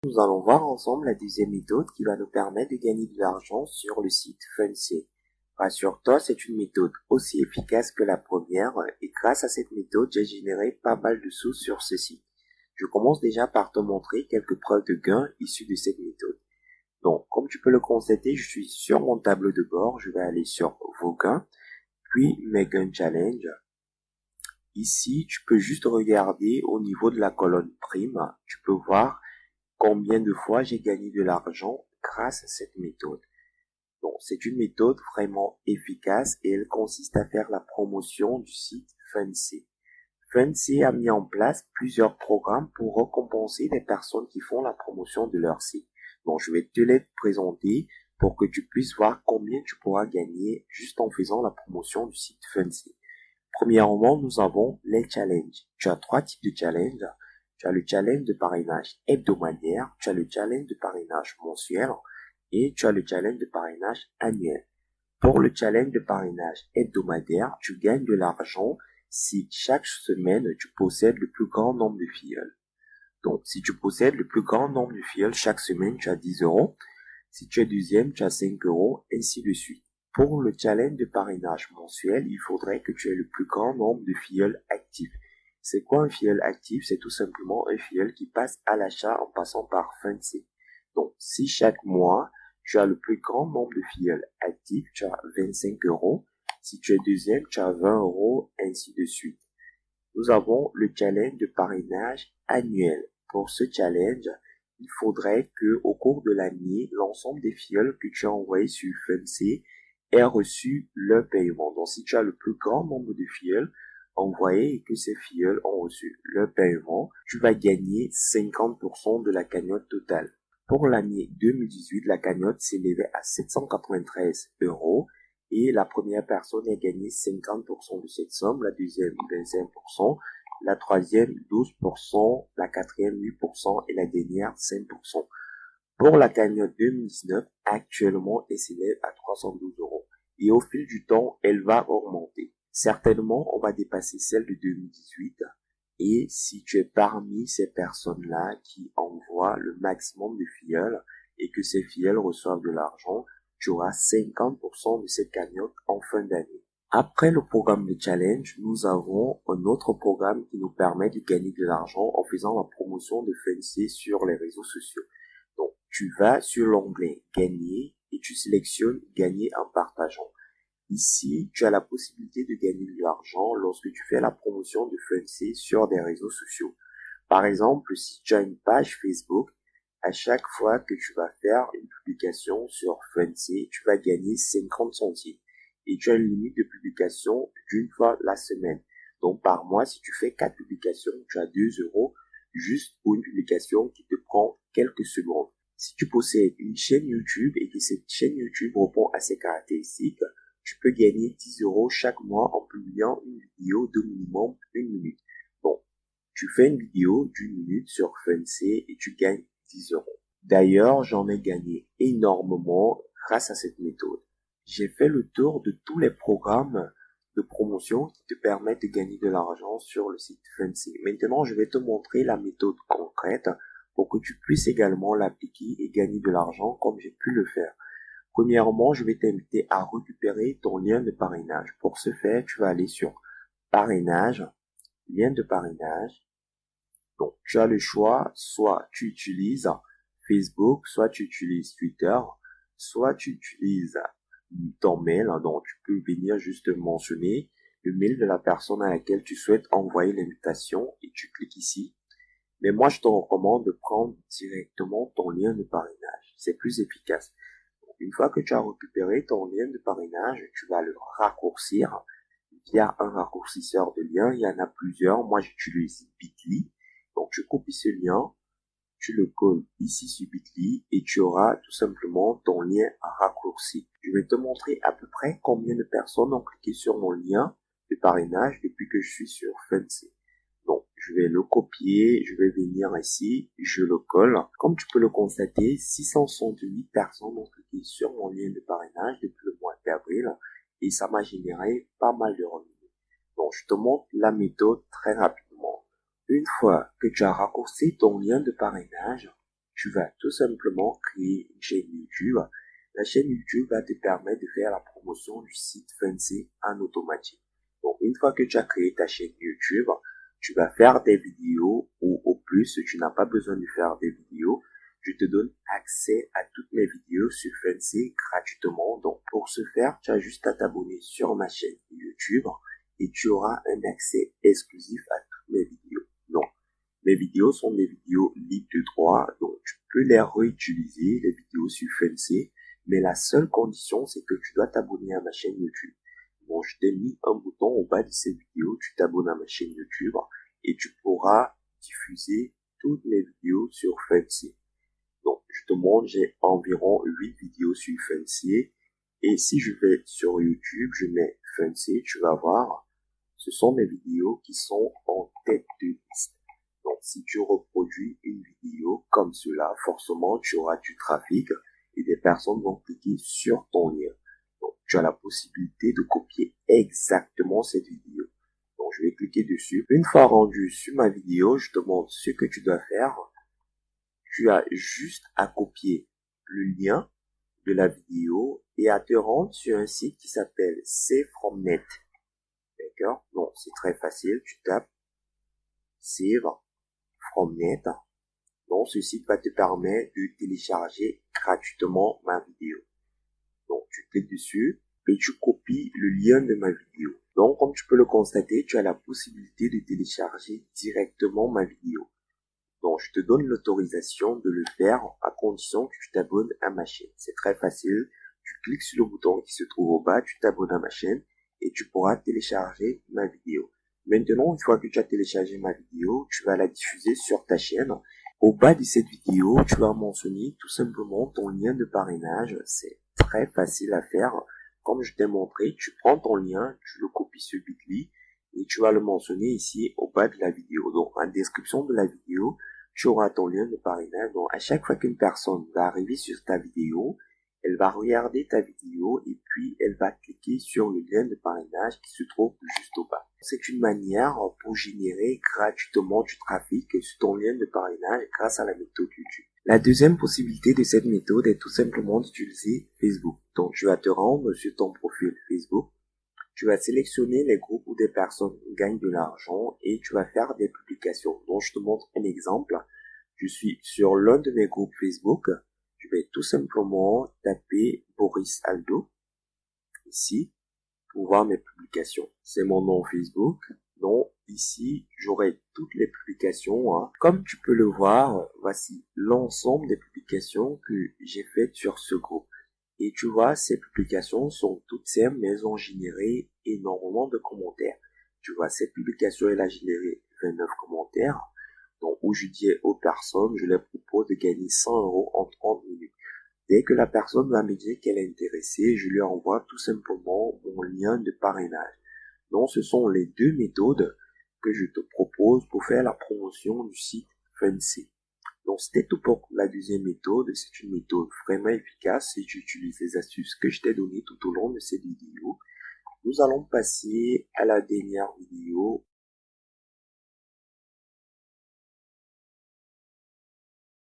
Nous allons voir ensemble la deuxième méthode qui va nous permettre de gagner de l'argent sur le site Fundsy. Rassure-toi, c'est une méthode aussi efficace que la première et grâce à cette méthode, j'ai généré pas mal de sous sur ce site. Je commence déjà par te montrer quelques preuves de gains issues de cette méthode. Donc, comme tu peux le constater, je suis sur mon tableau de bord. Je vais aller sur vos gains, puis mes gains challenge. Ici, tu peux juste regarder au niveau de la colonne prime. Tu peux voir combien de fois j'ai gagné de l'argent grâce à cette méthode. Donc, c'est une méthode vraiment efficace et elle consiste à faire la promotion du site Fundsy. Fundsy a mis en place plusieurs programmes pour récompenser les personnes qui font la promotion de leur site. Donc, je vais te les présenter pour que tu puisses voir combien tu pourras gagner juste en faisant la promotion du site Fundsy. Premièrement, nous avons les challenges. Tu as trois types de challenges. Tu as le challenge de parrainage hebdomadaire, tu as le challenge de parrainage mensuel et tu as le challenge de parrainage annuel. Pour le challenge de parrainage hebdomadaire, tu gagnes de l'argent si chaque semaine tu possèdes le plus grand nombre de filleuls. Donc, si tu possèdes le plus grand nombre de filleuls chaque semaine, tu as 10 euros. Si tu es deuxième, tu as 5 euros, ainsi de suite. Pour le challenge de parrainage mensuel, il faudrait que tu aies le plus grand nombre de filleuls actifs. C'est quoi un filleul actif? C'est tout simplement un filleul qui passe à l'achat en passant par Fundsy. Donc, si chaque mois, tu as le plus grand nombre de filleuls actifs, tu as 25 euros. Si tu es deuxième, tu as 20 euros, ainsi de suite. Nous avons le challenge de parrainage annuel. Pour ce challenge, il faudrait que, au cours de l'année, l'ensemble des filleuls que tu as envoyés sur Fundsy aient reçu leur paiement. Donc, si tu as le plus grand nombre de filleuls envoyés et que ces filleuls ont reçu leur paiement, tu vas gagner 50% de la cagnotte totale. Pour l'année 2018, la cagnotte s'élevait à 793 euros et la première personne a gagné 50% de cette somme, la deuxième 25%, la troisième 12%, la quatrième 8% et la dernière 5%. Pour la cagnotte 2019, actuellement, elle s'élève à 312 euros. Et au fil du temps, elle va augmenter. Certainement, on va dépasser celle de 2018. Et si tu es parmi ces personnes-là qui envoient le maximum de filleuls et que ces filleuls reçoivent de l'argent, tu auras 50% de cette cagnotte en fin d'année. Après le programme de challenge, nous avons un autre programme qui nous permet de gagner de l'argent en faisant la promotion de Fundsy sur les réseaux sociaux. Donc, tu vas sur l'onglet gagner et tu sélectionnes gagner en partageant. Ici, tu as la possibilité de gagner de l'argent lorsque tu fais la promotion de Fundsy sur des réseaux sociaux. Par exemple, si tu as une page Facebook, à chaque fois que tu vas faire une publication sur Fundsy, tu vas gagner 50 centimes. Et tu as une limite de publication d'une fois la semaine. Donc, par mois, si tu fais 4 publications, tu as 2 euros juste pour une publication qui te prend quelques secondes. Si tu possèdes une chaîne YouTube et que cette chaîne YouTube répond à ces caractéristiques, tu peux gagner 10 euros chaque mois en publiant une vidéo de minimum 1 minute. Bon, tu fais une vidéo d'une minute sur Fundsy et tu gagnes 10 euros. D'ailleurs, j'en ai gagné énormément grâce à cette méthode. J'ai fait le tour de tous les programmes de promotion qui te permettent de gagner de l'argent sur le site Fundsy. Maintenant, je vais te montrer la méthode concrète pour que tu puisses également l'appliquer et gagner de l'argent comme j'ai pu le faire. Premièrement, je vais t'inviter à récupérer ton lien de parrainage. Pour ce faire, tu vas aller sur parrainage, lien de parrainage. Donc, tu as le choix, soit tu utilises Facebook, soit tu utilises Twitter, soit tu utilises ton mail. Donc, tu peux venir juste mentionner le mail de la personne à laquelle tu souhaites envoyer l'invitation et tu cliques ici. Mais moi, je te recommande de prendre directement ton lien de parrainage. C'est plus efficace. Une fois que tu as récupéré ton lien de parrainage, tu vas le raccourcir via un raccourcisseur de lien. Il y en a plusieurs. Moi, j'utilise Bitly. Donc, tu copies ce lien, tu le colles ici sur Bitly et tu auras tout simplement ton lien raccourci. Je vais te montrer à peu près combien de personnes ont cliqué sur mon lien de parrainage depuis que je suis sur Fundsy. Donc, je vais le copier, je vais venir ici, je le colle. Comme tu peux le constater, 668 personnes ont cliqué sur mon lien de parrainage depuis le mois d'avril et ça m'a généré pas mal de revenus. Donc, je te montre la méthode très rapidement. Une fois que tu as raccourci ton lien de parrainage, tu vas tout simplement créer une chaîne YouTube. La chaîne YouTube va te permettre de faire la promotion du site Fancy en automatique. Donc, une fois que tu as créé ta chaîne YouTube, tu vas faire des vidéos ou au plus, tu n'as pas besoin de faire des vidéos. Je te donne accès à toutes mes vidéos sur Fancy gratuitement. Donc, pour ce faire, tu as juste à t'abonner sur ma chaîne YouTube et tu auras un accès exclusif à toutes mes vidéos. Donc, mes vidéos sont des vidéos libres de droit, donc tu peux les réutiliser, les vidéos sur Fancy, mais la seule condition, c'est que tu dois t'abonner à ma chaîne YouTube. Bon, je t'ai mis un bouton au bas de cette vidéo, tu t'abonnes à ma chaîne YouTube et tu pourras diffuser toutes mes vidéos sur Fancy. Donc, je te montre, j'ai environ 8 vidéos sur Fancy. Et si je vais sur YouTube, je mets Fancy, tu vas voir, ce sont mes vidéos qui sont en tête de liste. Donc, si tu reproduis une vidéo comme cela, forcément, tu auras du trafic et des personnes vont cliquer sur ton lien. Donc, tu as la possibilité de copier exactement cette vidéo. Donc, je vais cliquer dessus. Une fois rendu sur ma vidéo, je te montre ce que tu dois faire. Tu as juste à copier le lien de la vidéo et à te rendre sur un site qui s'appelle SaveFromNet. D'accord? Donc, c'est très facile. Tu tapes SaveFromNet. Donc, ce site va te permettre de télécharger gratuitement ma vidéo. Donc, tu cliques dessus et tu copies le lien de ma vidéo. Donc, comme tu peux le constater, tu as la possibilité de télécharger directement ma vidéo. Donc, je te donne l'autorisation de le faire à condition que tu t'abonnes à ma chaîne. C'est très facile. Tu cliques sur le bouton qui se trouve au bas, tu t'abonnes à ma chaîne et tu pourras télécharger ma vidéo. Maintenant, une fois que tu as téléchargé ma vidéo, tu vas la diffuser sur ta chaîne. Au bas de cette vidéo, tu vas mentionner tout simplement ton lien de parrainage. C'est très facile à faire. Comme je t'ai montré, tu prends ton lien, tu le copies sur Bitly et tu vas le mentionner ici au bas de la vidéo. Donc, en description de la vidéo, tu auras ton lien de parrainage. Donc, à chaque fois qu'une personne va arriver sur ta vidéo, elle va regarder ta vidéo et puis elle va cliquer sur le lien de parrainage qui se trouve juste au bas. C'est une manière pour générer gratuitement du trafic sur ton lien de parrainage grâce à la méthode YouTube. La deuxième possibilité de cette méthode est tout simplement d'utiliser Facebook. Donc, tu vas te rendre sur ton profil Facebook. Tu vas sélectionner les groupes où des personnes gagnent de l'argent et tu vas faire des publications. Donc, je te montre un exemple. Je suis sur l'un de mes groupes Facebook. Je vais tout simplement taper Boris Aldo ici pour voir mes publications. C'est mon nom Facebook. Donc, ici, j'aurai toutes les publications. Comme tu peux le voir, voici l'ensemble des publications que j'ai faites sur ce groupe. Et tu vois, ces publications sont toutes simples, mais elles ont généré énormément de commentaires. Tu vois, cette publication, elle a généré 29 commentaires. Donc, où je dis aux personnes, je leur propose de gagner 100 € en 30 minutes. Dès que la personne va me dire qu'elle est intéressée, je lui envoie tout simplement mon lien de parrainage. Donc, ce sont les deux méthodes que je te propose pour faire la promotion du site Fancy. Donc, c'était tout pour la deuxième méthode. C'est une méthode vraiment efficace si tu utilises les astuces que je t'ai données tout au long de cette vidéo. Nous allons passer à la dernière vidéo